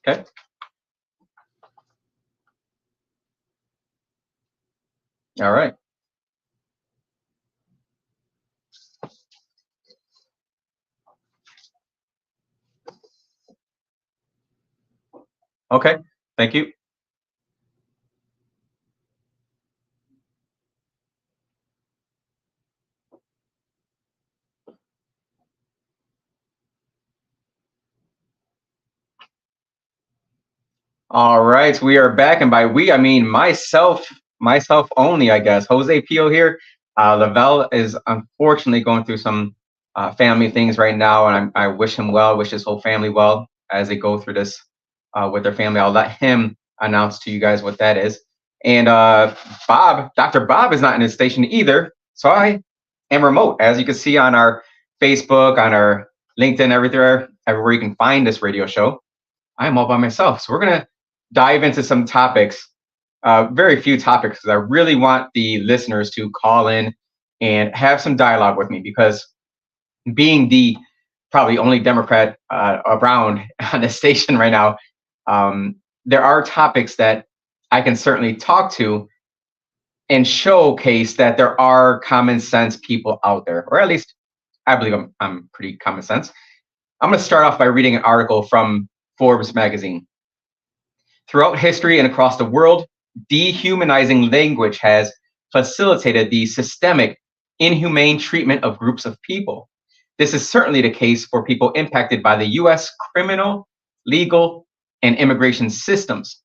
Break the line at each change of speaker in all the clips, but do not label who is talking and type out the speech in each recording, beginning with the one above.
Okay. All right. Okay. Thank you. All right, we are back, and by we I mean myself only, I guess. Jose Pio here. Lavelle is unfortunately going through some family things right now, and I wish him well, wish his whole family well as they go through this with their family. I'll let him announce to you guys what that is. And Dr. Bob is not in his station either, so I am remote, as you can see on our Facebook, on our LinkedIn, everywhere you can find this radio show. I'm all by myself. So we're gonna dive into some topics, very few topics, because I really want the listeners to call in and have some dialogue with me, because being the probably only Democrat around on the station right now, there are topics that I can certainly talk to and showcase that there are common sense people out there, or at least I believe I'm pretty common sense. I'm going to start off by reading an article from Forbes magazine. Throughout history and across the world, dehumanizing language has facilitated the systemic, inhumane treatment of groups of people. This is certainly the case for people impacted by the US criminal, legal, and immigration systems.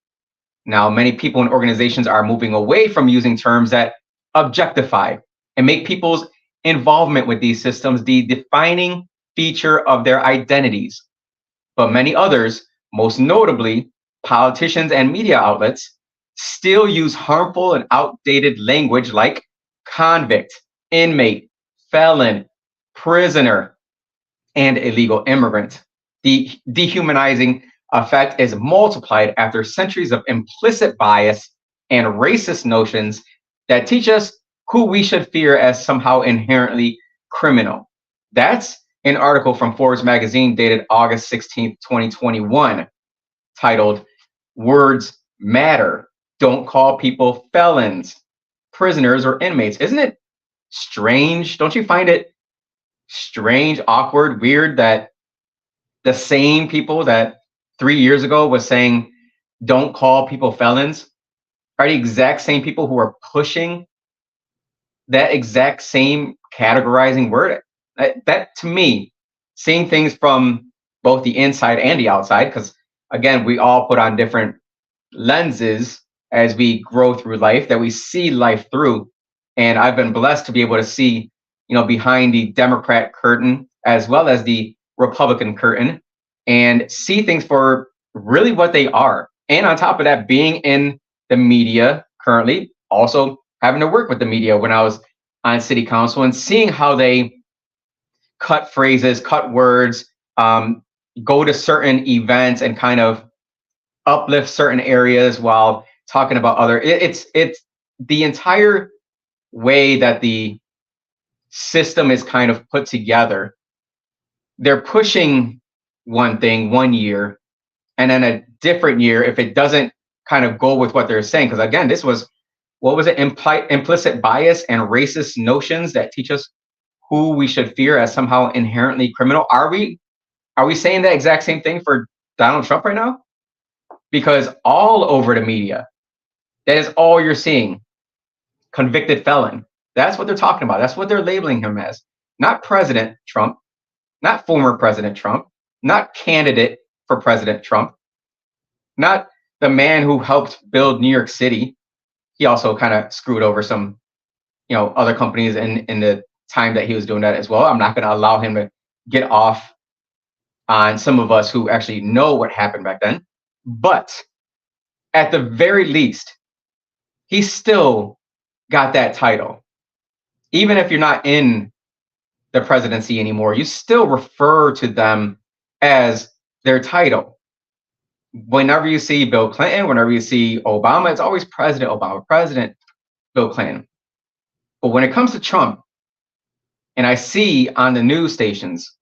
Now, many people and organizations are moving away from using terms that objectify and make people's involvement with these systems the defining feature of their identities. But many others, most notably politicians and media outlets, still use harmful and outdated language like convict, inmate, felon, prisoner, and illegal immigrant. The dehumanizing effect is multiplied after centuries of implicit bias and racist notions that teach us who we should fear as somehow inherently criminal. That's an article from Forbes magazine dated August 16th, 2021, titled Words Matter. Don't call people felons, prisoners, or inmates. Isn't it strange? Don't you find it strange, awkward, weird that the same people that 3 years ago was saying don't call people felons are the exact same people who are pushing that exact same categorizing word? That to me, seeing things from both the inside and the outside, because again, we all put on different lenses as we grow through life, that we see life through. And I've been blessed to be able to see, behind the Democrat curtain as well as the Republican curtain, and see things for really what they are. And on top of that, being in the media currently, also having to work with the media when I was on city council, and seeing how they cut phrases, cut words, go to certain events and kind of uplift certain areas while talking about other. It's the entire way that the system is kind of put together. They're pushing one thing one year, and then a different year if it doesn't kind of go with what they're saying. Because again, this was, what was it? Implicit bias and racist notions that teach us who we should fear as somehow inherently criminal. Are we saying that exact same thing for Donald Trump right now? Because all over the media, that is all you're seeing. Convicted felon. That's what they're talking about. That's what they're labeling him as. Not President Trump, not former President Trump, not candidate for President Trump, not the man who helped build New York City. He also kind of screwed over some other companies in the time that he was doing that as well. I'm not going to allow him to get off on some of us who actually know what happened back then. But at the very least, he still got that title. Even if you're not in the presidency anymore, you still refer to them as their title. Whenever you see Bill Clinton, whenever you see Obama, it's always President Obama, President Bill Clinton. But when it comes to Trump, and I see on the news stations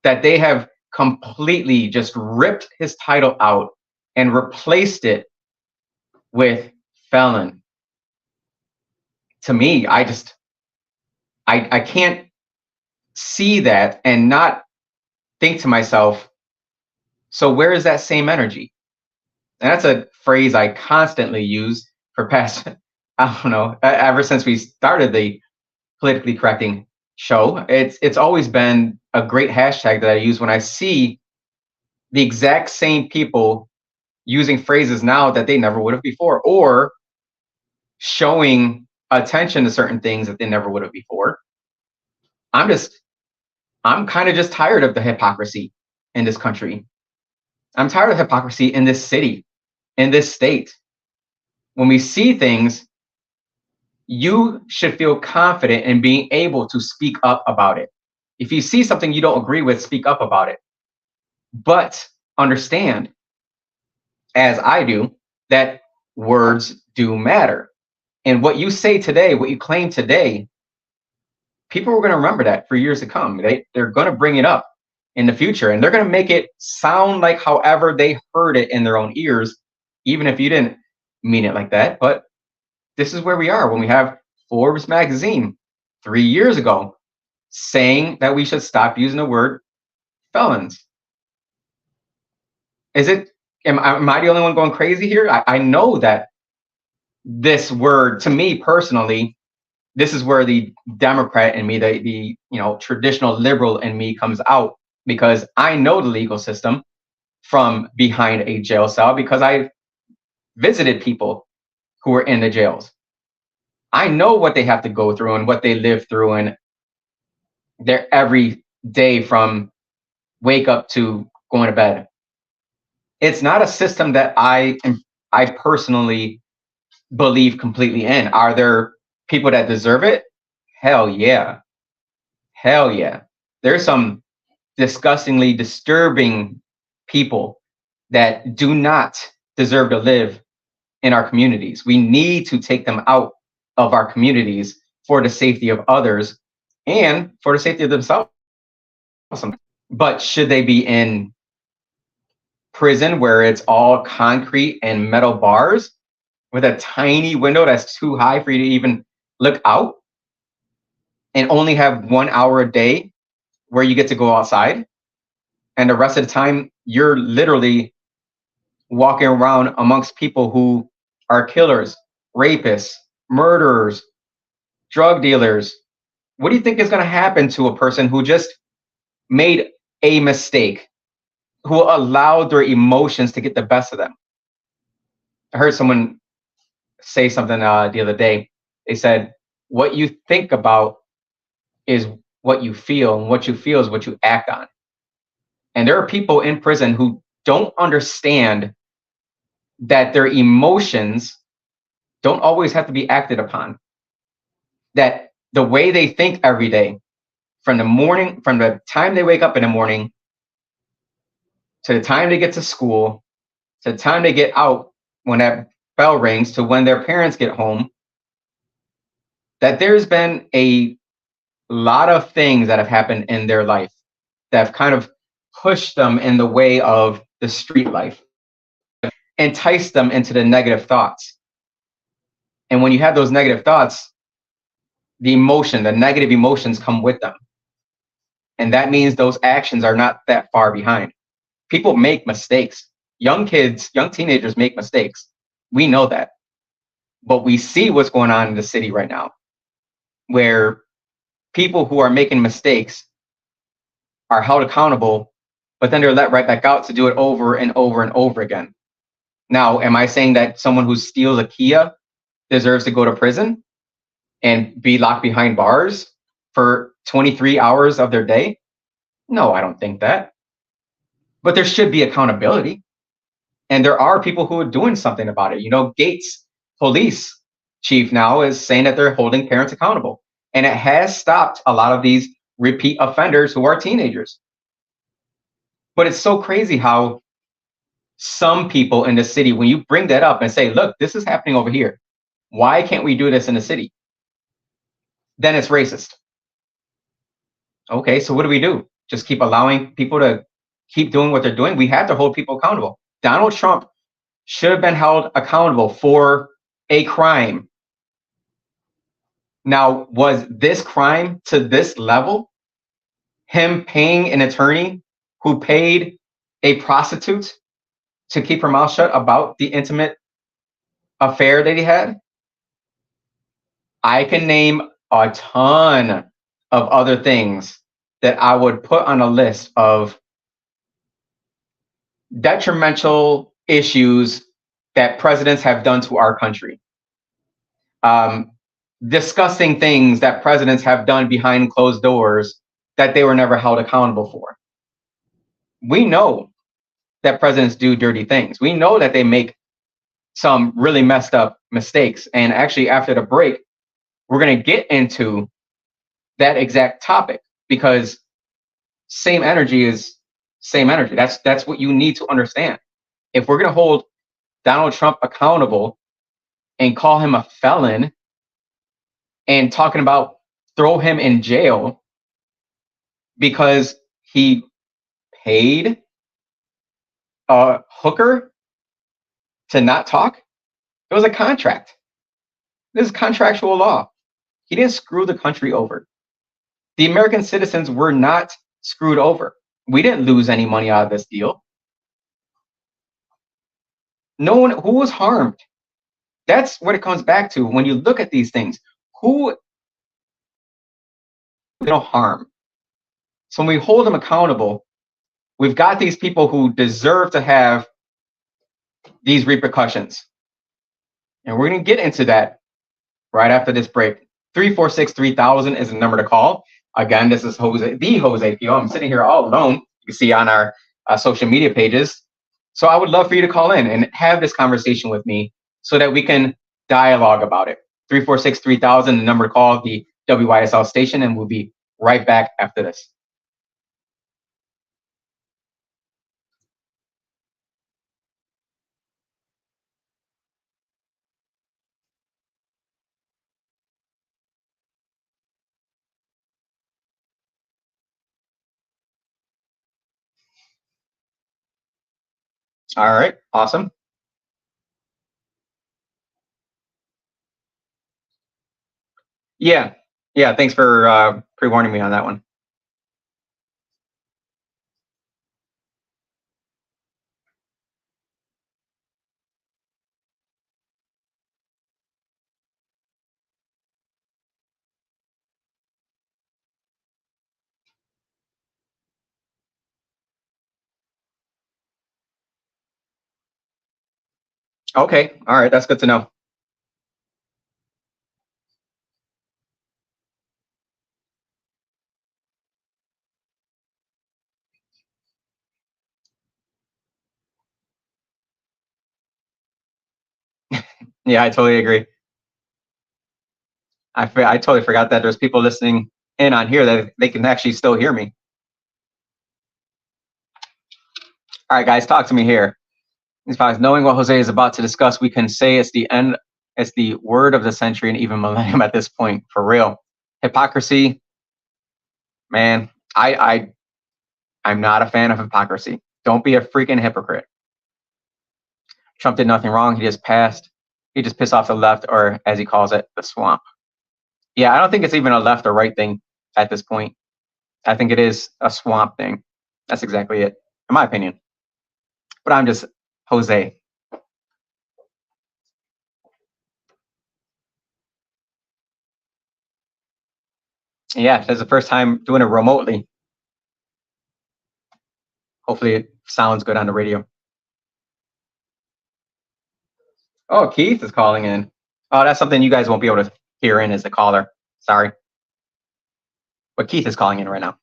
that they have completely just ripped his title out and replaced it with felon. To me, I can't see that and not think to myself, so where is that same energy? And that's a phrase I constantly use for past, I don't know, ever since we started the politically correcting show. It's always been a great hashtag that I use when I see the exact same people using phrases now that they never would have before, or showing attention to certain things that they never would have before. I'm kind of just tired of the hypocrisy in this country. I'm tired of hypocrisy in this city, in this state. When we see things, you should feel confident in being able to speak up about it. If you see something you don't agree with, speak up about it. But understand, as I do, that words do matter. And what you say today, what you claim today, people are going to remember that for years to come. They're going to bring it up in the future, and they're going to make it sound like however they heard it in their own ears, even if you didn't mean it like that. But this is where we are when we have Forbes magazine 3 years ago saying that we should stop using the word felons. Am I the only one going crazy here? I know that this word, to me personally, this is where the Democrat in me, the traditional liberal in me comes out, because I know the legal system from behind a jail cell, because I visited people who are in the jails. I know what they have to go through and what they live through, and they're every day from wake up to going to bed. It's not a system that I personally believe completely in. Are there people that deserve it? Hell yeah. Hell yeah. There's some disgustingly disturbing people that do not deserve to live in our communities. We need to take them out of our communities for the safety of others and for the safety of themselves. But should they be in prison where it's all concrete and metal bars with a tiny window that's too high for you to even look out, and only have 1 hour a day where you get to go outside, and the rest of the time you're literally walking around amongst people who are killers, rapists, murderers, drug dealers? What do you think is going to happen to a person who just made a mistake, who allowed their emotions to get the best of them? I heard someone say something the other day. They said, what you think about is what you feel, and what you feel is what you act on. And there are people in prison who don't understand that their emotions don't always have to be acted upon. That the way they think every day, from the time they wake up in the morning to the time they get to school, to the time they get out when that bell rings, to when their parents get home, that there's been a lot of things that have happened in their life that have kind of pushed them in the way of the street life, enticed them into the negative thoughts. And when you have those negative thoughts, the negative emotions come with them. And that means those actions are not that far behind. People make mistakes. Young kids, young teenagers make mistakes. We know that. But we see what's going on in the city right now, where people who are making mistakes are held accountable, but then they're let right back out to do it over and over and over again. Now, am I saying that someone who steals a Kia deserves to go to prison? and be locked behind bars for 23 hours of their day? No, I don't think that. But there should be accountability. And there are people who are doing something about it. You know, Gates police chief now is saying that they're holding parents accountable. And it has stopped a lot of these repeat offenders who are teenagers. But it's so crazy how some people in the city, when you bring that up and say, look, this is happening over here, why can't we do this in the city? Then it's racist. Okay, so what do we do? Just keep allowing people to keep doing what they're doing? We have to hold people accountable. Donald Trump should have been held accountable for a crime. Now, was this crime to this level? Him paying an attorney who paid a prostitute to keep her mouth shut about the intimate affair that he had? I can name a ton of other things that I would put on a list of detrimental issues that presidents have done to our country. Disgusting things that presidents have done behind closed doors that they were never held accountable for. We know that presidents do dirty things. We know that they make some really messed up mistakes. And actually, after the break, we're going to get into that exact topic, because same energy is same energy. That's what you need to understand. If we're going to hold Donald Trump accountable and call him a felon and talking about throw him in jail because he paid a hooker to not talk, it was a contract. This is contractual law. He didn't screw the country over. The American citizens were not screwed over. We didn't lose any money out of this deal. No one who was harmed. That's what it comes back to when you look at these things. Who no harm. So when we hold them accountable, we've got these people who deserve to have these repercussions. And we're going to get into that right after this break. 346-3000 is the number to call. Again, this is the Jose P.O. I'm sitting here all alone. You can see on our social media pages. So I would love for you to call in and have this conversation with me so that we can dialogue about it. 346-3000, the number to call, the WYSL station, and we'll be right back after this. All right, awesome. Yeah, thanks for pre-warning me on that one. Okay, all right, that's good to know. Yeah, I totally agree. I totally forgot that there's people listening in on here that they can actually still hear me. All right, guys, talk to me here. As far as knowing what Jose is about to discuss, we can say it's the end, it's the word of the century and even millennium at this point, for real. Hypocrisy, man, I'm not a fan of hypocrisy. Don't be a freaking hypocrite. Trump did nothing wrong. He just pissed off the left, or as he calls it, the swamp. Yeah, I don't think it's even a left or right thing at this point. I think it is a swamp thing. That's exactly it, in my opinion. But I'm just Jose. Yeah, it's the first time doing it remotely. Hopefully it sounds good on the radio. Oh, Keith is calling in. Oh, that's something you guys won't be able to here in as a caller. Sorry. But Keith is calling in right now.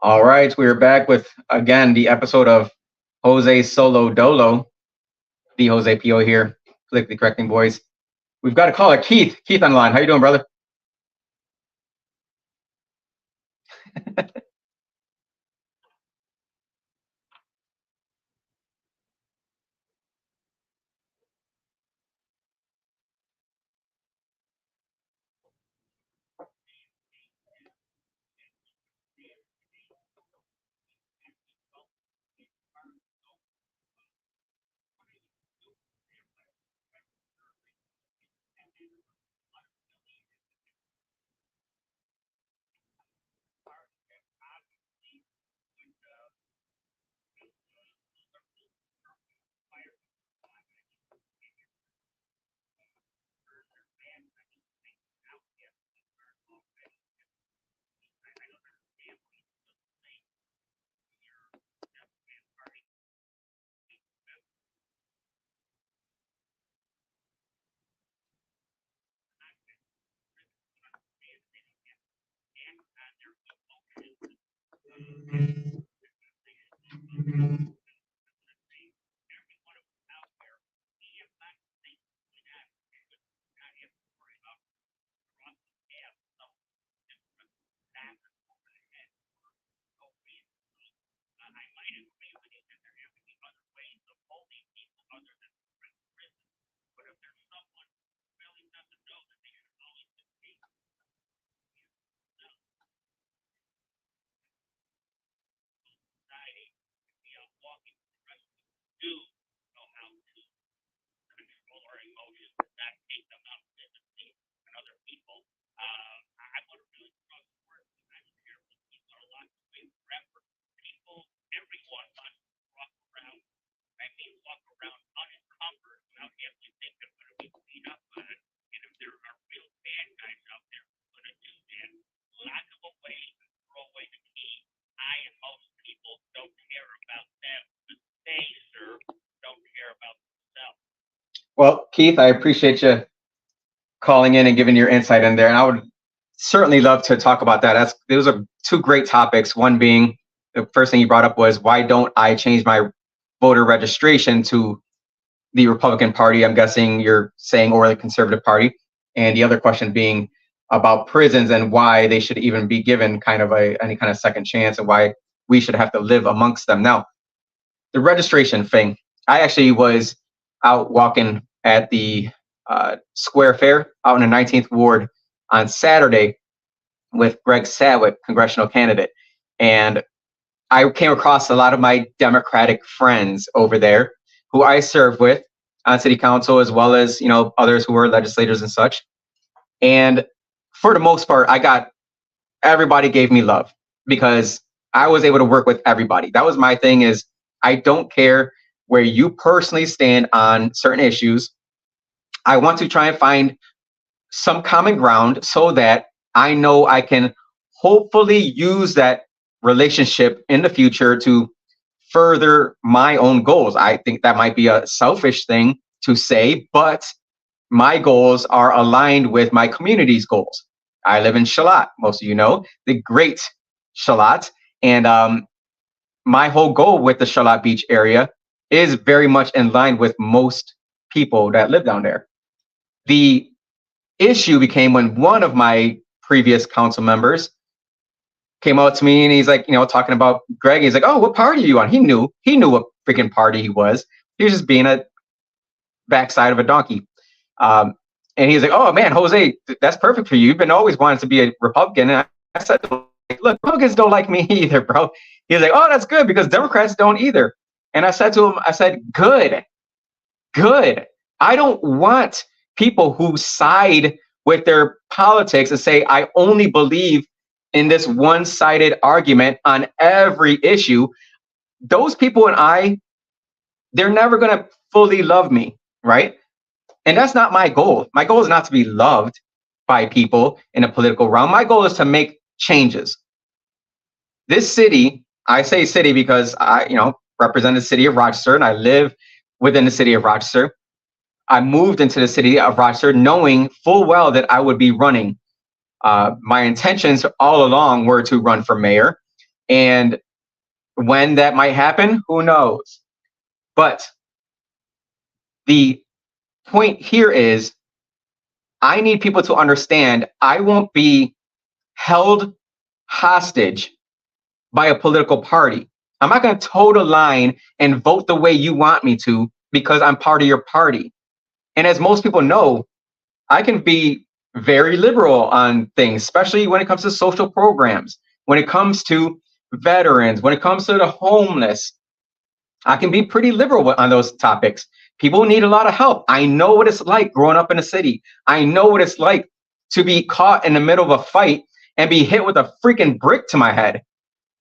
All right, we're back with, again, the episode of Jose Solo Dolo. The Jose P.O. here, politically correcting boys. We've got a caller, Keith. Keith on the line. How you doing, brother? Well, Keith, I appreciate you calling in and giving your insight in there. And I would certainly love to talk about that. Those are two great topics. One being, the first thing you brought up was, why don't I change my voter registration to the Republican Party? I'm guessing you're saying, or the Conservative Party. And the other question being about prisons and why they should even be given kind of any kind of second chance, and why we should have to live amongst them. Now, the registration thing, I actually was out walking at the Square Fair out in the 19th Ward on Saturday with Greg Sadwick, congressional candidate. And I came across a lot of my Democratic friends over there who I served with on city council, as well as, others who were legislators and such. And for the most part, everybody gave me love because I was able to work with everybody. That was my thing, is I don't care where you personally stand on certain issues. I want to try and find some common ground so that I know I can hopefully use that relationship in the future to further my own goals. I think that might be a selfish thing to say, but my goals are aligned with my community's goals. I live in Charlotte, most of you know, the great Charlotte. And my whole goal with the Charlotte Beach area is very much in line with most people that live down there. The issue became when one of my previous council members came out to me and he's like, talking about Greg. He's like, "Oh, what party are you on?" He knew what freaking party he was. He was just being a backside of a donkey. And he's like, "Oh man, Jose, that's perfect for you. You've been always wanting to be a Republican." And I said, "Look, Republicans don't like me either, bro." He's like, "Oh, that's good because Democrats don't either." And I said to him, good. I don't want people who side with their politics and say, I only believe in this one-sided argument on every issue. Those people and they're never going to fully love me, right? And that's not my goal. My goal is not to be loved by people in a political realm. My goal is to make changes. This city I say city because I, represent the city of Rochester, and I live within the city of Rochester. I moved into the city of Rochester knowing full well that I would be running. My intentions all along were to run for mayor, and when that might happen, who knows? But the point here is I need people to understand I won't be held hostage by a political party. I'm not going to toe the line and vote the way you want me to because I'm part of your party. And as most people know, I can be very liberal on things, especially when it comes to social programs, when it comes to veterans, when it comes to the homeless. I can be pretty liberal on those topics. People need a lot of help. I know what it's like growing up in a city. I know what it's like to be caught in the middle of a fight and be hit with a freaking brick to my head.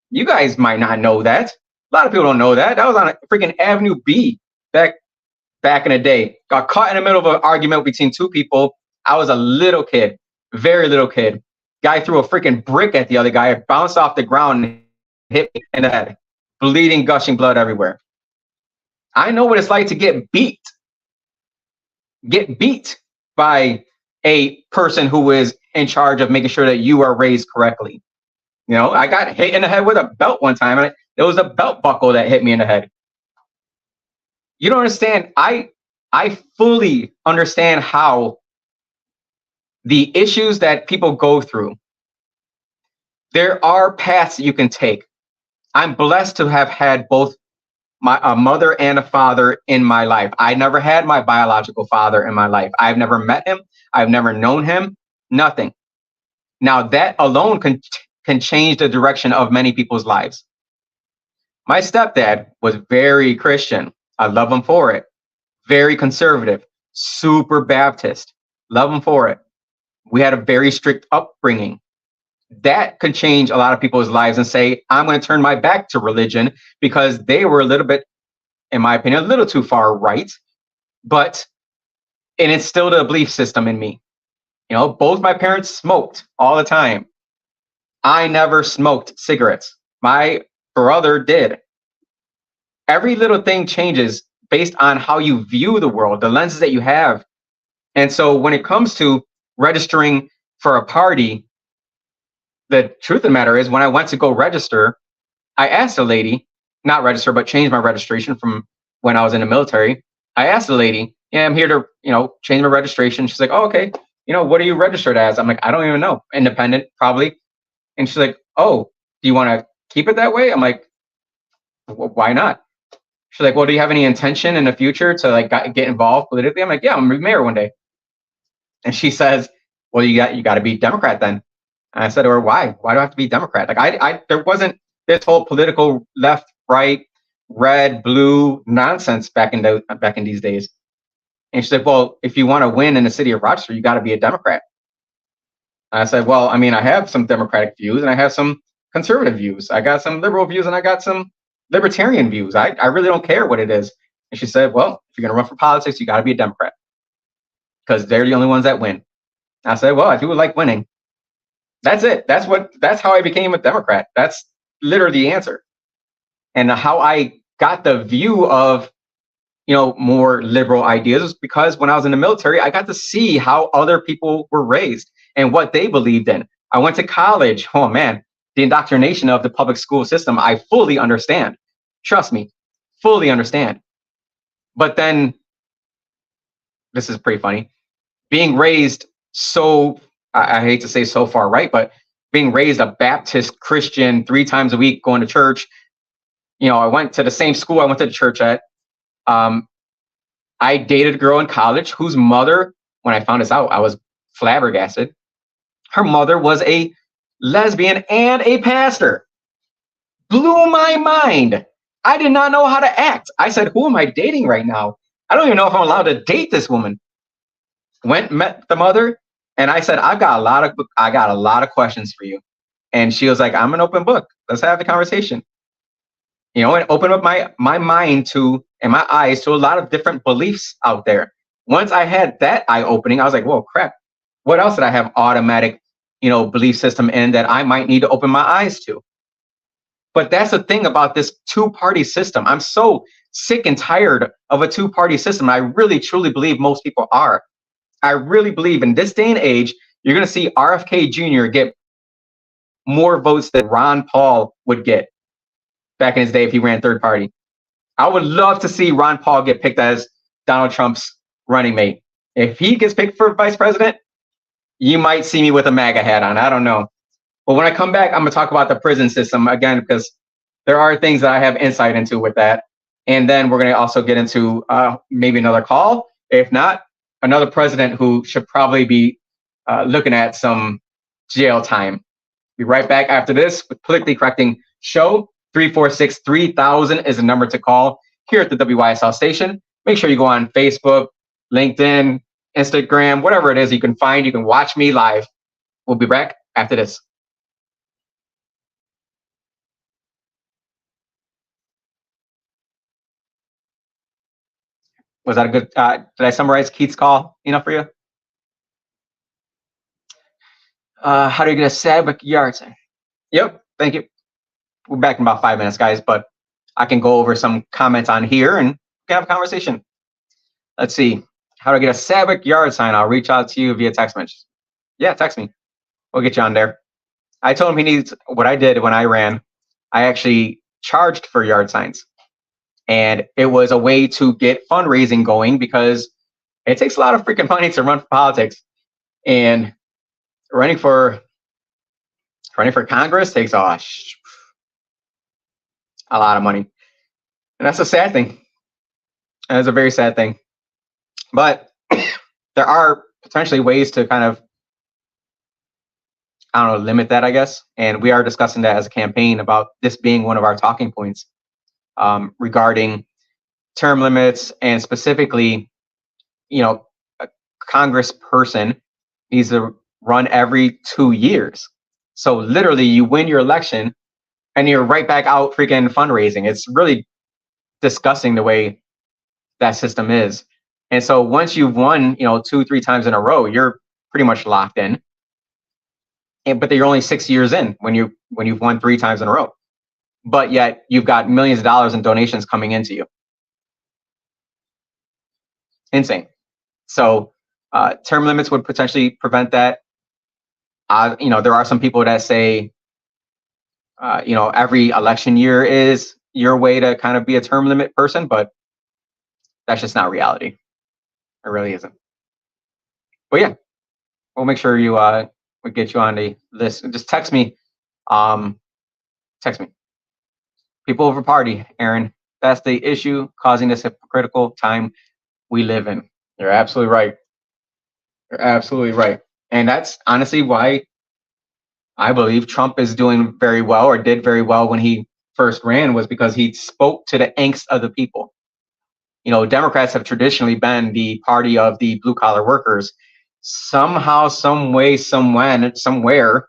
You guys might not know that. A lot of people don't know that. That was on a freaking Avenue B back in the day. Got caught in the middle of an argument between two people. I was a little kid, very little kid. Guy threw a freaking brick at the other guy. It bounced off the ground and hit me in the head. Bleeding, gushing blood everywhere. I know what it's like to get beat by a person who is in charge of making sure that you are raised correctly. I got hit in the head with a belt one time, and it was a belt buckle that hit me in the head. You don't understand. I fully understand how the issues that people go through. There are paths you can take. I'm blessed to have had both a mother and a father in my life. I never had my biological father in my life. I've never met him. I've never known him. Nothing. Now that alone can change the direction of many people's lives. My stepdad was very Christian. I love him for it. Very conservative, super Baptist. Love him for it. We had a very strict upbringing. That could change a lot of people's lives and say, I'm going to turn my back to religion because they were a little bit, in my opinion, a little too far right, but it instilled a belief system in me. Both my parents smoked all the time. I never smoked cigarettes. My brother did. Every little thing changes based on how you view the world, the lenses that you have. And so when it comes to registering for a party, the truth of the matter is when I went to go register, I asked a lady, not register, but change my registration from when I was in the military. I asked the lady, yeah, I'm here to, change my registration. She's like, oh, okay. What are you registered as? I'm like, I don't even know. Independent, probably. And she's like, oh, do you want to keep it that way? I'm like, why not? She's like, well, do you have any intention in the future to get involved politically? I'm like, yeah, I'm gonna be mayor one day. And she says, well, you got to be Democrat then. And I said to her, why? Why do I have to be Democrat? There wasn't this whole political left, right, red, blue nonsense back in these days. And she said, well, if you want to win in the city of Rochester, you got to be a Democrat. And I said, well, I mean, I have some Democratic views and I have some conservative views. I got some liberal views and I got some libertarian views. I really don't care what it is. And she said, well, if you're going to run for politics, you got to be a Democrat because they're the only ones that win. I said, well, I do like winning. That's it. That's how I became a Democrat. That's literally the answer. And how I got the view of, more liberal ideas is because when I was in the military, I got to see how other people were raised and what they believed in. I went to college. Oh man, the indoctrination of the public school system, I fully understand. Trust me, fully understand. But then, this is pretty funny, being raised so, I hate to say so far right, but being raised a Baptist Christian 3 times a week, going to church, I went to the same school I went to the church at. I dated a girl in college whose mother, when I found this out, I was flabbergasted. Her mother was a lesbian and a pastor. Blew my mind. I did not know how to act. I said, who am I dating right now? I don't even know if I'm allowed to date this woman. Went, met the mother, and I said, I got a lot of questions for you. And she was like, I'm an open book. Let's have the conversation. And open up my mind to, and my eyes to a lot of different beliefs out there. Once I had that eye opening, I was like, whoa, crap. What else did I have automatic, belief system in that I might need to open my eyes to? But that's the thing about this two-party system. I'm so sick and tired of a two-party system. I really, truly believe most people are. I really believe in this day and age, you're going to see RFK Jr. get more votes than Ron Paul would get back in his day if he ran third party. I would love to see Ron Paul get picked as Donald Trump's running mate. If he gets picked for vice president, you might see me with a MAGA hat on. I don't know. But when I come back, I'm going to talk about the prison system again, because there are things that I have insight into with that. And then we're going to also get into maybe another call. If not, another president who should probably be looking at some jail time. Be right back after this with Politically Correcting Show. 346-3000 is the number to call here at the WYSL station. Make sure you go on Facebook, LinkedIn, Instagram, whatever it is you can find. You can watch me live. We'll be back after this. Was that a good, did I summarize Keith's call enough for you? How do you get a Sadwick yard sign? Yep, thank you. We're back in about 5 minutes, guys, but I can go over some comments on here and we can have a conversation. Let's see. How to get a Sadwick yard sign? I'll reach out to you via text message. Yeah, text me. We'll get you on there. I told him he needs, what I did when I ran, I actually charged for yard signs. And it was a way to get fundraising going because it takes a lot of freaking money to run for politics. And running for Congress takes a lot of money. And that's a sad thing. That's a very sad thing. But there are potentially ways to kind of, I don't know, limit that, I guess. And we are discussing that as a campaign about this being one of our talking points regarding term limits, and specifically, you know, a congressperson needs to run every 2 years. So literally you win your election and you're right back out freaking fundraising. It's really disgusting the way that system is. And so once you've won, 2-3 times in a row, you're pretty much locked in. But you're only 6 years in when you've won 3 times in a row. But yet you've got millions of dollars in donations coming into you. Insane. So term limits would potentially prevent that. There are some people that say, every election year is your way to kind of be a term limit person, but that's just not reality. It really isn't. But yeah, we'll make sure we get you on the list. Just text me. Text me. People over party, Aaron. That's the issue causing this hypocritical time we live in. You're absolutely right. You're absolutely right. And that's honestly why I believe Trump is doing very well, or did very well when he first ran, was because he spoke to the angst of the people. Democrats have traditionally been the party of the blue collar workers. Somehow, some way, somewhere,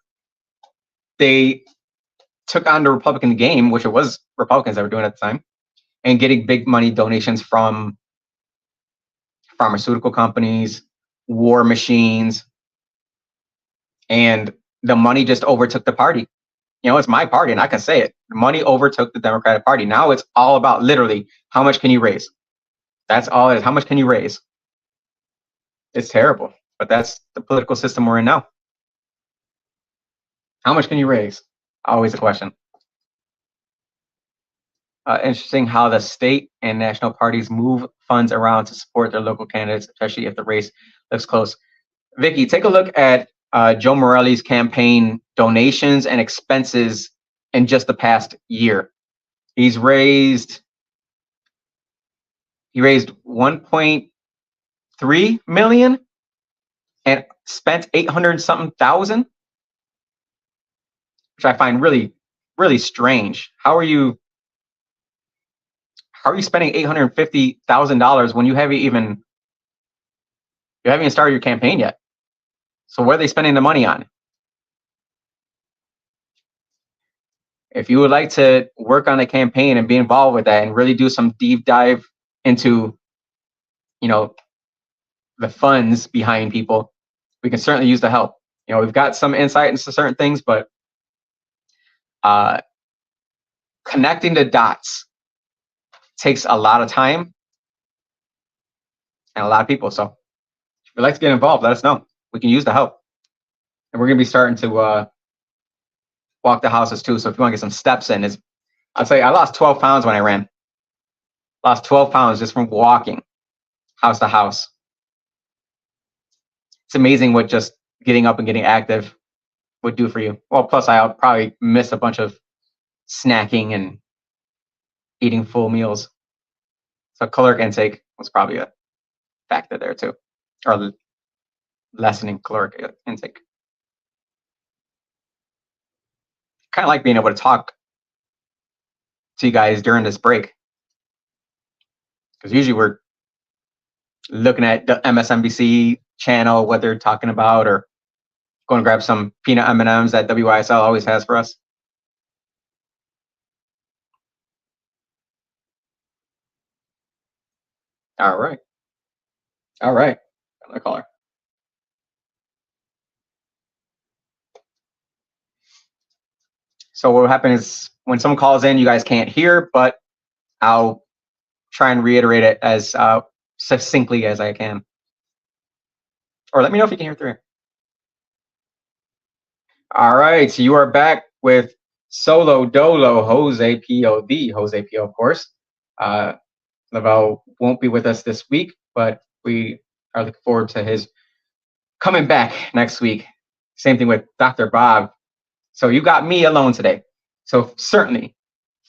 they took on the Republican game, which it was Republicans that were doing at the time, and getting big money donations from pharmaceutical companies, war machines, and the money just overtook the party. It's my party, and I can say it. The money overtook the Democratic Party. Now it's all about literally how much can you raise. That's all it is. How much can you raise? It's terrible, but that's the political system we're in now. How much can you raise? Always a question. Interesting how the state and national parties move funds around to support their local candidates, especially if the race looks close. Vicky, take a look at Joe Morelli's campaign donations and expenses in just the past year. He raised 1.3 million and spent 800 something thousand, which I find really, really strange. How are you spending $850,000 when you haven't even started your campaign yet? So where are they spending the money on? If you would like to work on a campaign and be involved with that and really do some deep dive into, the funds behind people, we can certainly use the help. We've got some insight into certain things, but connecting the dots takes a lot of time and a lot of people. So if you'd like to get involved, let us know. We can use the help. And we're going to be starting to walk the houses too. So if you want to get some steps in, I'll tell you, I lost 12 pounds when I ran. Lost 12 pounds just from walking house to house. It's amazing what just getting up and getting active would do for you. Well, plus I'll probably miss a bunch of snacking and eating full meals. So caloric intake was probably a factor there too, or lessening caloric intake. Kind of like being able to talk to you guys during this break, because usually we're looking at the MSNBC channel, what they're talking about, or going to grab some peanut M&Ms that WYSL always has for us. All right. All right. Another caller. So what will happen is when someone calls in, you guys can't hear, but I'll try and reiterate it as succinctly as I can. Or let me know if you can hear through. All right, so you are back with Solo Dolo, Jose P.O.D. Jose P.O., of course. Lavelle won't be with us this week, but we are looking forward to his coming back next week. Same thing with Dr. Bob. So you got me alone today. So certainly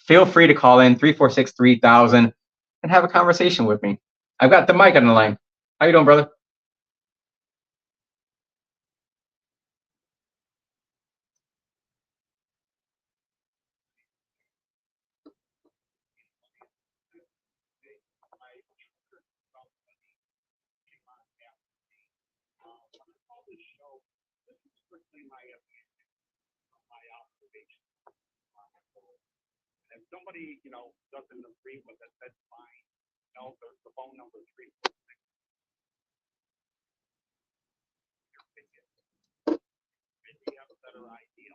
feel free to call in 346-3000 and have a conversation with me. I've got the mic on the line. How you doing, brother?
If somebody, doesn't agree with it, that's fine. There's the phone number 346. Maybe have a better idea.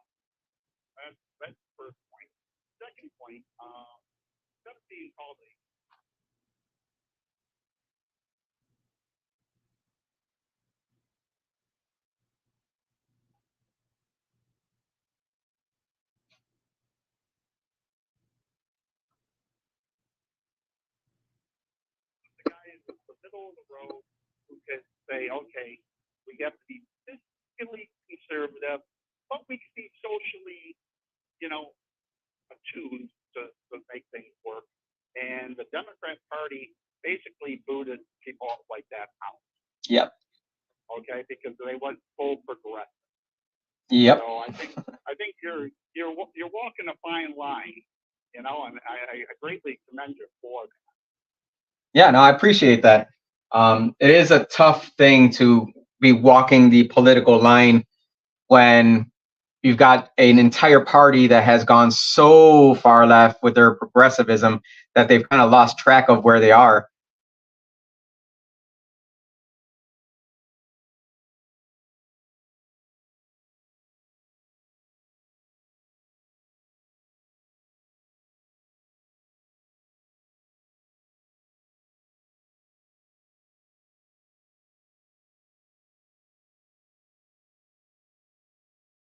That's the first point. Second point, 17 called me. The guy in the middle of the road who can say, okay, we have to be fiscally conservative, but we can be socially, attuned to make things work. And the Democrat Party basically booted people like that out.
Yep.
Okay, because they went full progressive.
Yep.
So I think you're walking a fine line, and I greatly commend you for that.
Yeah, no, I appreciate that. It is a tough thing to be walking the political line when you've got an entire party that has gone so far left with their progressivism that they've kind of lost track of where they are.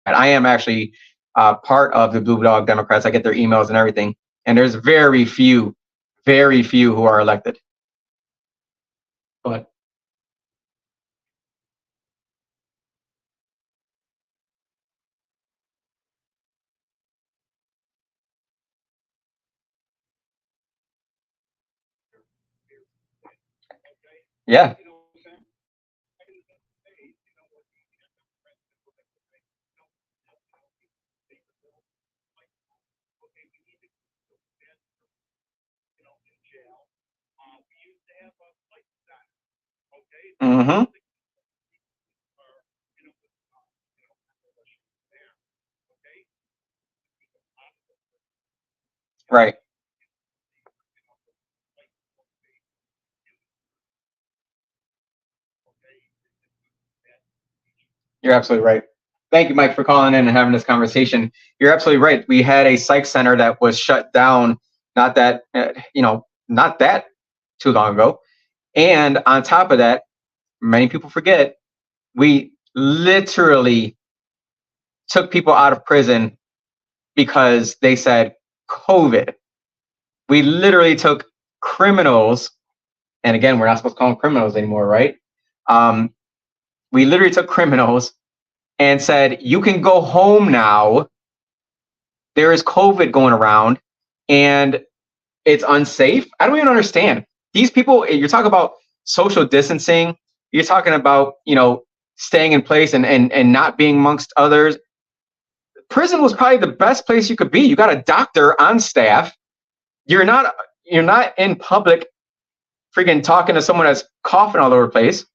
And I am actually part of the Blue Dog Democrats. I get their emails and everything. And there's very few who are elected. But yeah. Mm-hmm. Right. You're absolutely right. Thank you, Mike, for calling in and having this conversation. You're absolutely right. We had a psych center that was shut down, not that, not that too long ago. And on top of that, many people forget, we literally took people out of prison because they said COVID. We literally took criminals, and again, we're not supposed to call them criminals anymore, right? We literally took criminals and said, you can go home now. There is COVID going around and it's unsafe. I don't even understand. These people, you're talking about social distancing. You're talking about, staying in place and not being amongst others. Prison was probably the best place you could be. You got a doctor on staff. You're not in public freaking talking to someone that's coughing all over the place.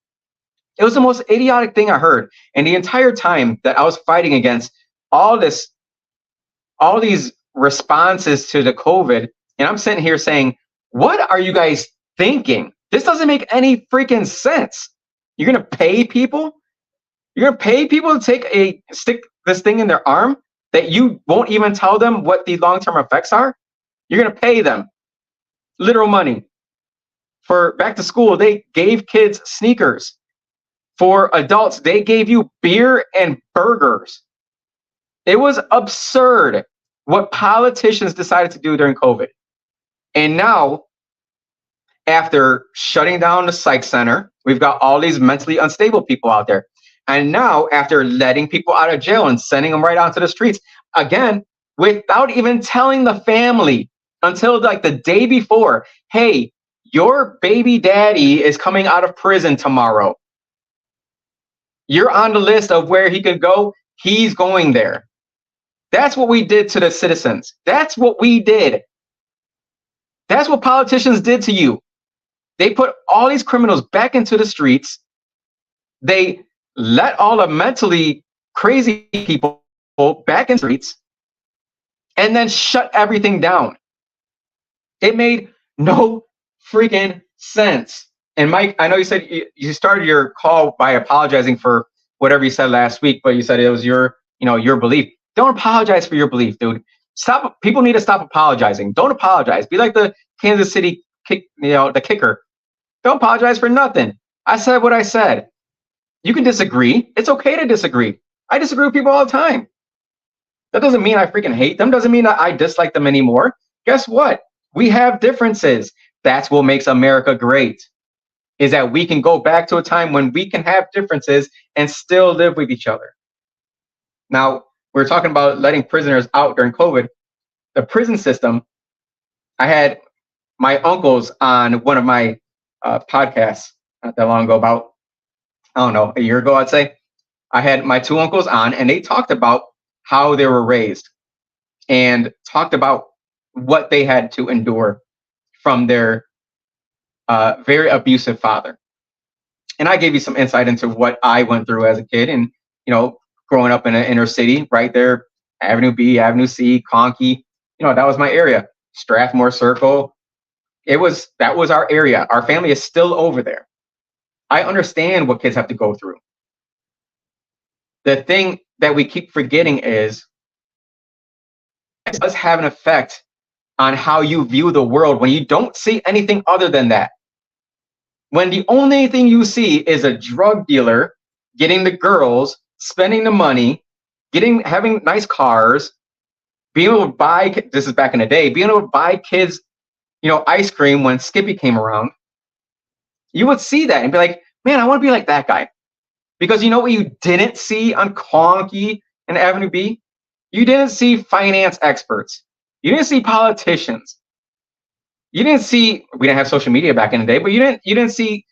It was the most idiotic thing I heard. And the entire time that I was fighting against all these responses to the COVID, and I'm sitting here saying, what are you guys thinking? This doesn't make any freaking sense. You're going to pay people? You're going to pay people to stick this thing in their arm that you won't even tell them what the long-term effects are? You're going to pay them literal money. For back to school, they gave kids sneakers. For adults, they gave you beer and burgers. It was absurd what politicians decided to do during COVID. And now, after shutting down the psych center, we've got all these mentally unstable people out there. And now, after letting people out of jail and sending them right onto the streets, again, without even telling the family until like the day before, hey, your baby daddy is coming out of prison tomorrow. You're on the list of where he could go. He's going there. That's what we did to the citizens. That's what we did. That's what politicians did to you. They put all these criminals back into the streets. They let all the mentally crazy people back in the streets and then shut everything down. It made no freaking sense. And Mike, I know you said you started your call by apologizing for whatever you said last week, but you said it was your belief. Don't apologize for your belief, dude. Stop. People need to stop apologizing. Don't apologize. Be like the Kansas City the kicker. Don't apologize for nothing. I said what I said. You can disagree. It's okay to disagree. I disagree with people all the time. That doesn't mean I freaking hate them. Doesn't mean that I dislike them anymore. Guess what? We have differences. That's what makes America great. Is that we can go back to a time when we can have differences and still live with each other. Now, we're talking about letting prisoners out during COVID. The prison system, I had my uncles on one of my podcasts not that long ago, about, I don't know, a year ago, I'd say. I had my two uncles on, and they talked about how they were raised and talked about what they had to endure from their very abusive father. And I gave you some insight into what I went through as a kid and, growing up in an inner city right there, Avenue B, Avenue C, Conkey, that was my area. Strathmore Circle. That was our area. Our family is still over there. I understand what kids have to go through. The thing that we keep forgetting is it does have an effect on how you view the world when you don't see anything other than that. When the only thing you see is a drug dealer getting the girls, spending the money, having nice cars, being able to buy, this is back in the day, being able to buy kids, ice cream when Skippy came around, you would see that and be like, man, I want to be like that guy. Because you know what you didn't see on Conkey and Avenue B? You didn't see finance experts. You didn't see politicians. You didn't see, we didn't have social media back in the day, but you didn't see,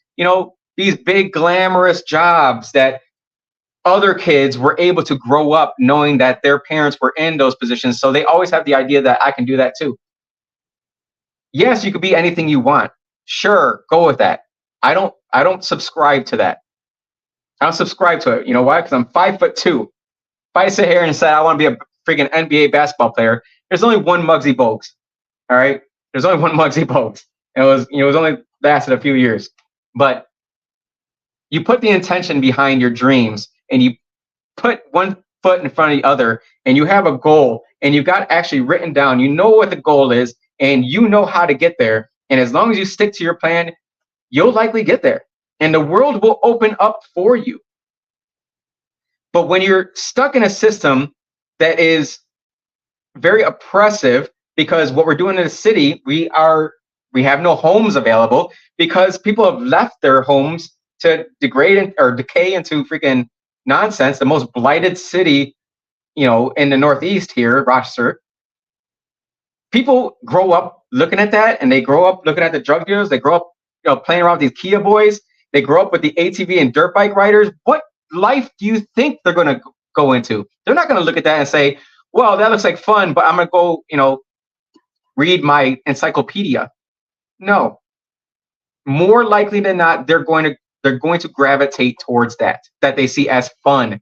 these big glamorous jobs that other kids were able to grow up knowing that their parents were in those positions. So they always have the idea that I can do that too. Yes, you could be anything you want. Sure, go with that. I don't subscribe to that. I don't subscribe to it. You know why? Because I'm 5'2". If I sit here and say I want to be a freaking NBA basketball player, there's only one Muggsy Bogues. All right? There's only one Muggsy Bogues. And it was only lasted a few years. But you put the intention behind your dreams and you put one foot in front of the other, and you have a goal, and you've got actually written down, you know what the goal is, and you know how to get there. And as long as you stick to your plan, you'll likely get there. And the world will open up for you. But when you're stuck in a system that is very oppressive, because what we're doing in the city, we have no homes available because people have left their homes to degrade or decay into freaking nonsense. The most blighted city, in the Northeast here, Rochester. People grow up looking at that, and they grow up looking at the drug dealers. They grow up, playing around with these Kia boys. They grow up with the ATV and dirt bike riders. What life do you think they're going to go into? They're not going to look at that and say, well, that looks like fun, but I'm going to go, read my encyclopedia. No. More likely than not, they're going to gravitate towards that they see as fun.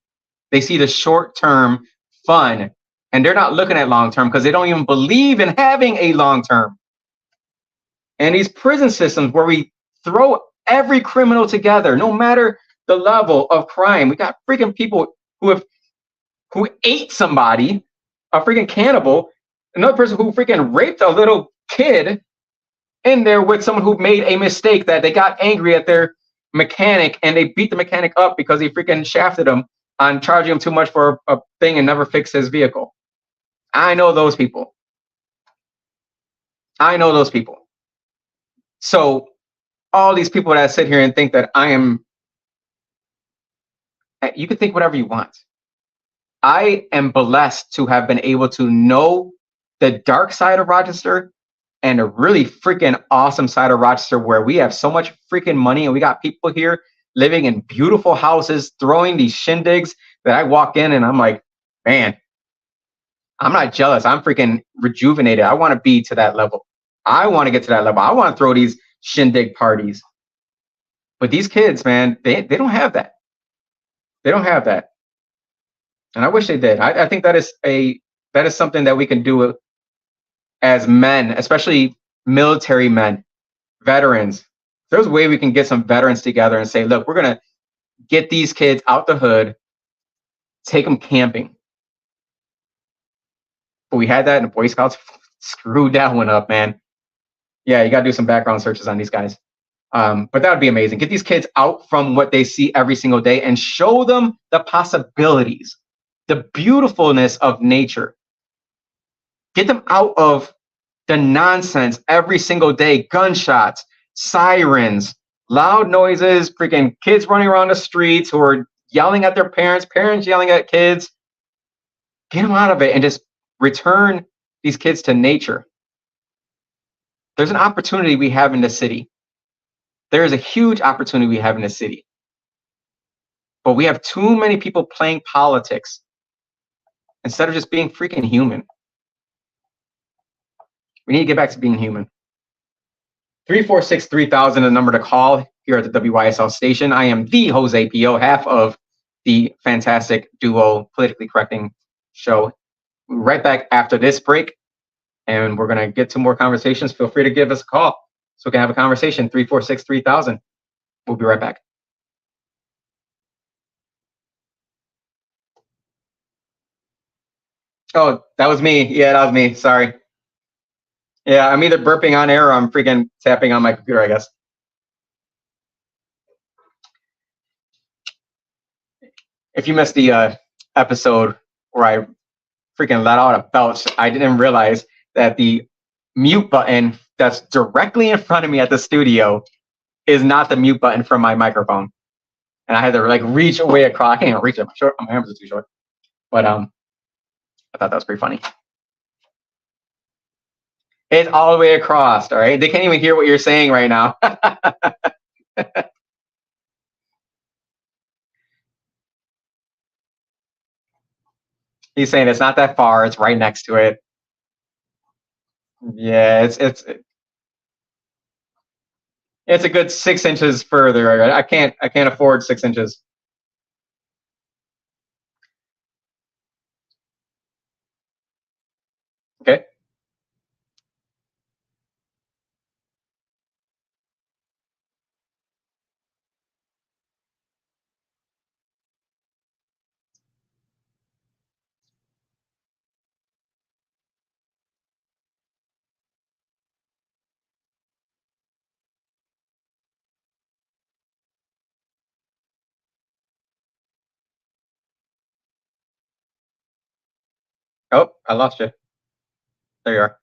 They see the short-term fun, and they're not looking at long-term because they don't even believe in having a long-term. And these prison systems where we throw every criminal together, no matter the level of crime. We got freaking people who ate somebody, a freaking cannibal, another person who freaking raped a little kid in there with someone who made a mistake that they got angry at their mechanic and they beat the mechanic up because he freaking shafted him on charging him too much for a thing and never fixed his vehicle. I know those people. So all these people that sit here and think that you can think whatever you want. I am blessed to have been able to know the dark side of Rochester and a really freaking awesome side of Rochester where we have so much freaking money and we got people here living in beautiful houses, throwing these shindigs that I walk in and I'm like, man, I'm not jealous. I'm freaking rejuvenated. I want to be to that level. I want to get to that level. I want to throw these shindig parties. But these kids, man, they don't have that. They don't have that. And I wish they did. I think that is something that we can do as men, especially military men, veterans. There's a way we can get some veterans together and say, look, we're going to get these kids out the hood, take them camping. But we had that in the Boy Scouts. Screwed that one up, man. Yeah, you got to do some background searches on these guys. But that would be amazing. Get these kids out from what they see every single day and show them the possibilities, the beautifulness of nature. Get them out of the nonsense every single day. Gunshots, sirens, loud noises, freaking kids running around the streets who are yelling at their parents, parents yelling at kids. Get them out of it and just return these kids to nature. There's an opportunity we have in the city. There is a huge opportunity we have in the city. But we have too many people playing politics instead of just being freaking human. We need to get back to being human. 346-3000 is the number to call here at the WYSL station. I am the Jose P.O., half of the fantastic duo Politically Correcting show. We'll be right back after this break, and we're going to get to more conversations. Feel free to give us a call so we can have a conversation. 346-3000. We'll be right back. Oh, that was me. Yeah, that was me. Sorry. Yeah, I'm either burping on air or I'm freaking tapping on my computer, I guess. If you missed the episode where I freaking let out a belch, I didn't realize that the mute button that's directly in front of me at the studio is not the mute button from my microphone. And I had to like reach way across. I can't even reach it. My arms are too short. But I thought that was pretty funny. It's all the way across, all right? They can't even hear what you're saying right now. He's saying it's not that far. It's right next to it. Yeah, it's a good 6 inches further. I can't afford 6 inches. Okay. Oh, I lost you. There you are.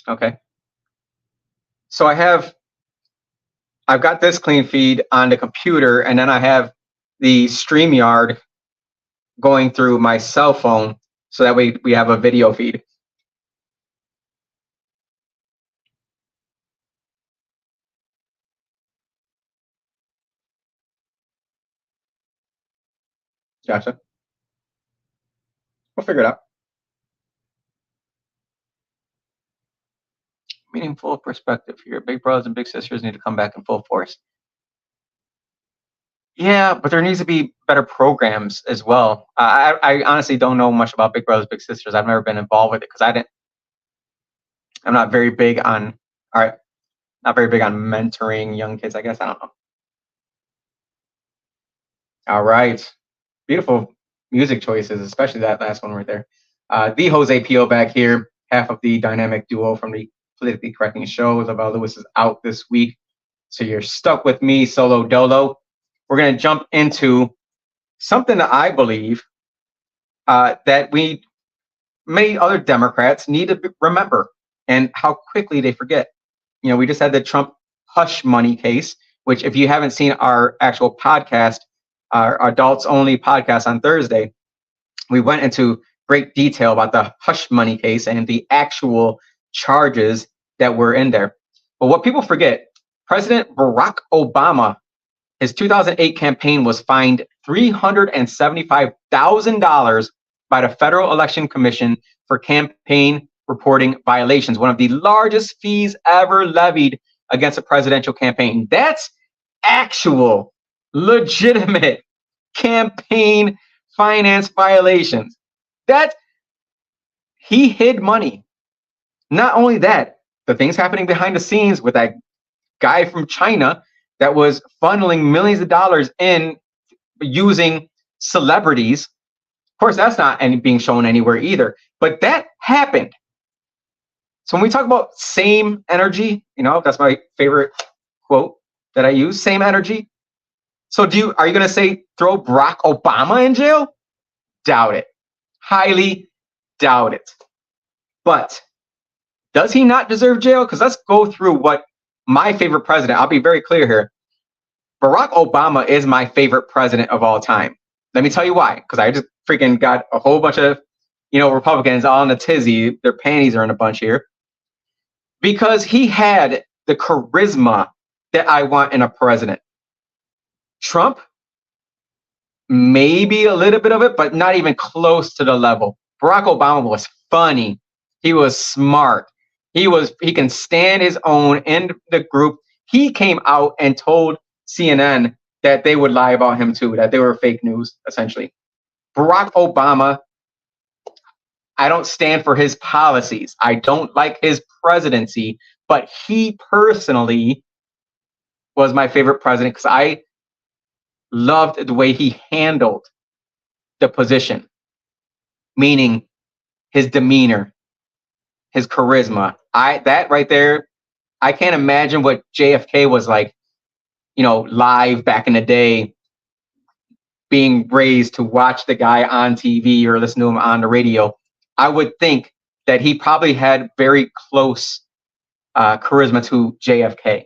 Okay. So I've got this clean feed on the computer, and then I have the StreamYard going through my cell phone, so that way we have a video feed. Gotcha. We'll figure it out. Meaningful perspective here. Big brothers and big sisters need to come back in full force. Yeah, but there needs to be better programs as well. I honestly don't know much about Big Brothers Big Sisters. I've never been involved with it because I'm not very big on. All right, not very big on mentoring young kids. I guess I don't know. All right, beautiful music choices, especially that last one right there. The Jose Pio back here, half of the dynamic duo from the Politically Correcting show. Lavelle Lewis is out this week, so you're stuck with me, solo dolo. We're going to jump into something that I believe that many other Democrats need to remember, and how quickly they forget. You know, we just had the Trump hush money case, which if you haven't seen our actual podcast, our adults only podcast on Thursday, we went into great detail about the hush money case and the actual charges that were in there. But what people forget, President Barack Obama, his 2008 campaign was fined $375,000 by the Federal Election Commission for campaign reporting violations, one of the largest fees ever levied against a presidential campaign. That's actual, legitimate campaign finance violations. He hid money. Not only that, the things happening behind the scenes with that guy from China that was funneling millions of dollars in using celebrities. Of course, that's not being shown anywhere either, but that happened. So when we talk about same energy, you know, that's my favorite quote that I use, same energy. So are you going to say throw Barack Obama in jail? Doubt it. Highly doubt it. But does he not deserve jail? Because let's go through what my favorite president, I'll be very clear here. Barack Obama is my favorite president of all time. Let me tell you why. Because I just freaking got a whole bunch of, Republicans all in a tizzy. Their panties are in a bunch here. Because he had the charisma that I want in a president. Trump, maybe a little bit of it, but not even close to the level. Barack Obama was funny. He was smart. He can stand his own in the group. He came out and told CNN that they would lie about him too, that they were fake news, essentially. Barack Obama, I don't stand for his policies. I don't like his presidency, but he personally was my favorite president because I loved the way he handled the position, meaning his demeanor, his charisma. That right there, I can't imagine what JFK was like, live back in the day, being raised to watch the guy on TV or listen to him on the radio. I would think that he probably had very close charisma to JFK.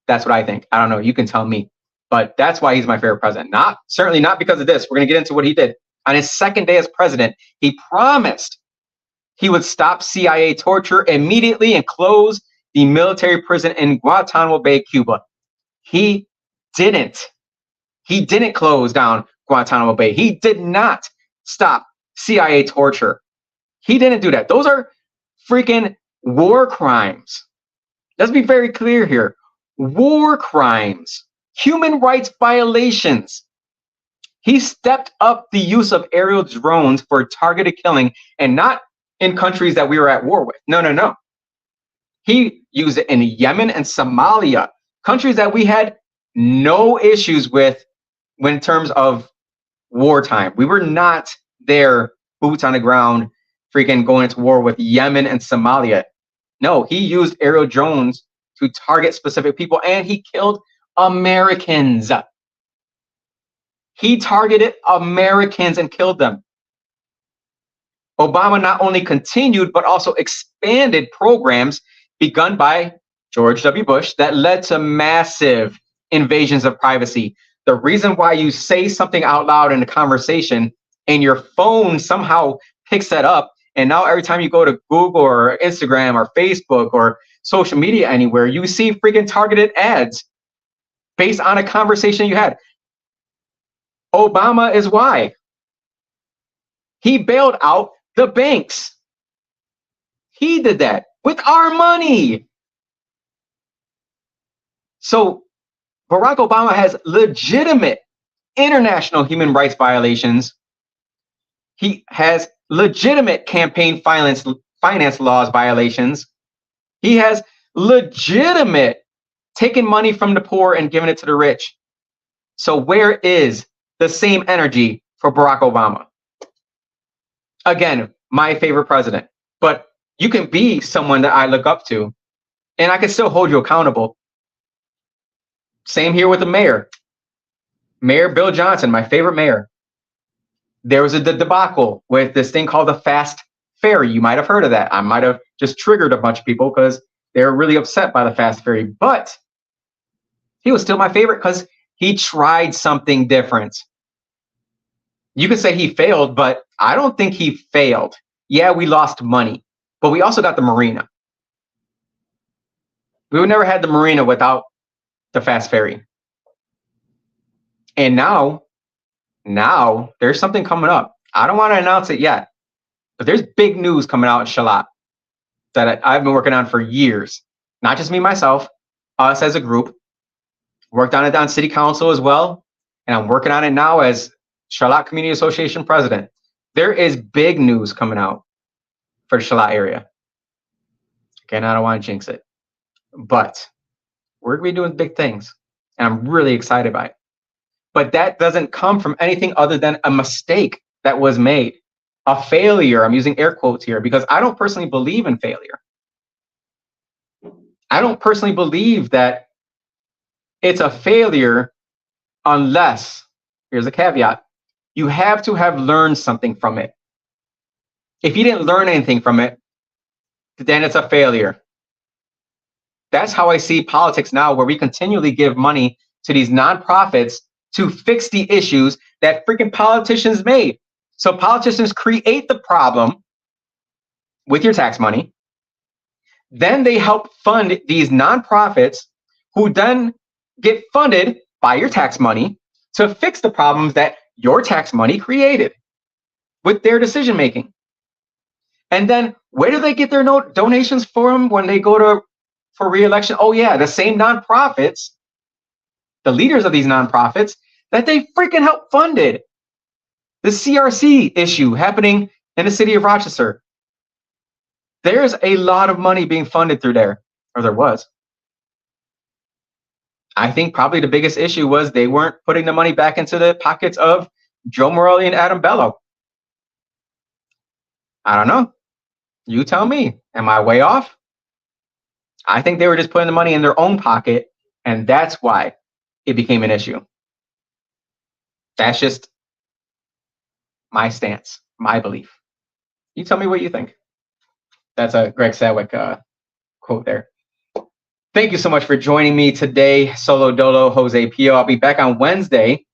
That's what I think. I don't know. You can tell me. But that's why he's my favorite president. Certainly not because of this. We're going to get into what he did. On his second day as president, he promised he would stop CIA torture immediately and close the military prison in Guantanamo Bay, Cuba. He didn't. He didn't close down Guantanamo Bay. He did not stop CIA torture. He didn't do that. Those are freaking war crimes. Let's be very clear here. War crimes. Human rights violations. He stepped up the use of aerial drones for targeted killing, and not in countries that we were at war with. No. He used it in Yemen and Somalia, countries that we had no issues with in terms of wartime. We were not there, boots on the ground, freaking going into war with Yemen and Somalia. No, he used aerial drones to target specific people, and he killed Americans. He targeted Americans and killed them. Obama not only continued, but also expanded programs begun by George W. Bush that led to massive invasions of privacy. The reason why you say something out loud in a conversation and your phone somehow picks that up, and now every time you go to Google or Instagram or Facebook or social media anywhere, you see freaking targeted ads based on a conversation you had. Obama is why. He bailed out the banks. He did that with our money. So Barack Obama has legitimate international human rights violations. He has legitimate campaign finance laws violations. He has legitimate taking money from the poor and giving it to the rich. So where is the same energy for Barack Obama? Again, my favorite president, but you can be someone that I look up to and I can still hold you accountable. Same here with the mayor. Mayor Bill Johnson, my favorite mayor. There was a debacle with this thing called the fast ferry. You might have heard of that. I might have just triggered a bunch of people because they're really upset by the fast ferry, but he was still my favorite because he tried something different. You could say he failed, but I don't think he failed. Yeah, we lost money, but we also got the marina. We would never had the marina without the fast ferry. And now there's something coming up. I don't want to announce it yet, but there's big news coming out in Shalat that I've been working on for years. Not just me, myself, us as a group. Worked on it on city council as well. And I'm working on it now as Charlotte Community Association president. There is big news coming out for the Charlotte area. Again, I don't want to jinx it, but we're going to be doing big things. And I'm really excited by it. But that doesn't come from anything other than a mistake that was made. A failure. I'm using air quotes here because I don't personally believe in failure. I don't personally believe that it's a failure unless, here's a caveat, you have to have learned something from it. If you didn't learn anything from it, then it's a failure. That's how I see politics now, where we continually give money to these nonprofits to fix the issues that freaking politicians made. So politicians create the problem with your tax money. Then they help fund these nonprofits who then get funded by your tax money to fix the problems that your tax money created with their decision making. And then where do they get their donations from when they go for re-election? Oh yeah, the same nonprofits, the leaders of these nonprofits that they freaking helped funded. The CRC issue happening in the city of Rochester. There's a lot of money being funded through there, or there was. I think probably the biggest issue was they weren't putting the money back into the pockets of Joe Morelli and Adam Bello. I don't know. You tell me. Am I way off? I think they were just putting the money in their own pocket, and that's why it became an issue. That's just my stance, my belief. You tell me what you think. That's a Greg Sadwick quote there. Thank you so much for joining me today, Solo Dolo, Jose Pio. I'll be back on Wednesday,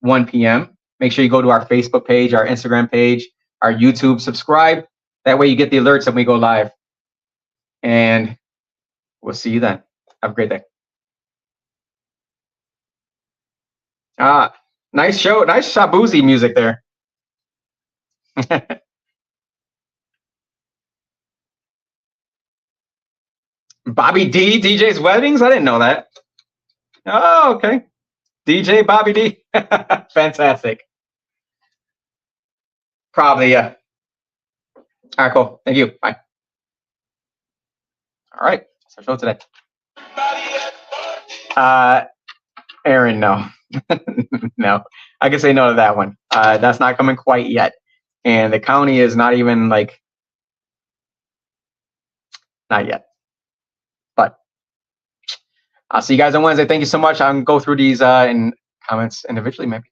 1 p.m. Make sure you go to our Facebook page, our Instagram page, our YouTube, subscribe. That way you get the alerts when we go live. And we'll see you then. Have a great day. Nice show. Nice Shabuzi music there. Bobby D, DJ's weddings? I didn't know that. Oh, okay. DJ Bobby D. Fantastic. Probably, yeah. All right, cool. Thank you. Bye. All right. That's our show today. Aaron, no. No. I can say no to that one. That's not coming quite yet. And the county is not even like, not yet. But I'll see you guys on Wednesday. Thank you so much. I'm gonna go through these in comments individually, maybe.